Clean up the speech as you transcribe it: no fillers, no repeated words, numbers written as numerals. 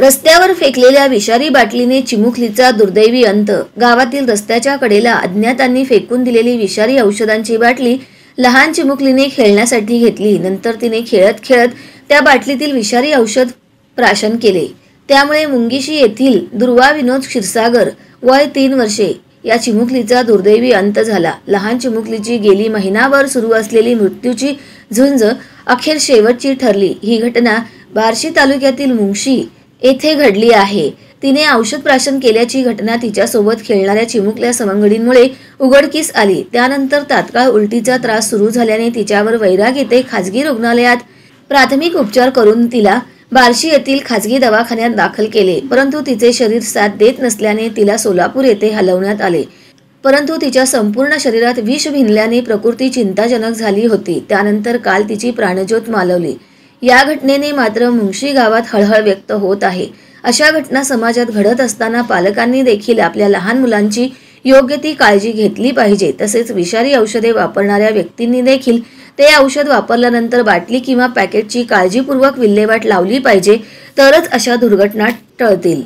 रस्त्यावर फेकलेल्या विषारी बाटलीने चिमुकलीचा दुर्दैवी अंत। गावातील रस्त्याच्या कडेला अज्ञातांनी फेकून दिलेली विषारी औषधांची बाटली लहान चिमुकलीने खेळण्यासाठी घेतली। नंतर तिने खेळत खेळत त्या बाटलीतील विषारी औषध प्राशन केले। त्यामुळे मुंगीशी येथील दुर्वा विनोद क्षीरसागर वय 3 वर्षे या चिमुकलीचा दुर्दैवी अंत झाला। लहान चिमुकलीची गेली महिनाभर सुरू असलेली मृत्यूची झुंज अखेर शेवटची ठरली। ही घटना बार्शी तालुक्यातील मुंगशी येथे घडली आहे। तिने औषध प्राशन केल्याची घटना तिच्यासोबत खेळणाऱ्या चिमुकल्या सवंगडींमुळे उघडकीस आली। त्यानंतर तात्काळ उलटीचा त्रास सुरू झाल्याने तिच्यावर वैराग येथे खाजगी रुग्णालयात प्राथमिक उपचार करून तिला बार्शी येथील खाजगी दवाखान्यात दाखल केले, परंतु तिचे शरीर साथ देत नसल्याने तिला सोलापूर येथे हलवण्यात आले। परंतु तिच्या संपूर्ण शरीरात विष भिनल्याने प्रकृती चिंताजनक झाली होती। त्यानंतर काल तिची प्राणज्योत मालवली। या घटनेने मात्र मुंगशी गावात हळहळ व्यक्त होत आहे। अशा घटना समाजात घडत असताना पालकांनी देखील आपल्या लहान मुलांची योग्य ती काळजी घेतली पाहिजे। तसेच विषारी औषधे वापरणाऱ्या व्यक्तींनी देखील ते औषध वापरल्यानंतर बाटली किंवा पॅकेटची काळजीपूर्वक विल्हेवाट लावली पाहिजे, तरच अशा दुर्घटना टळतील।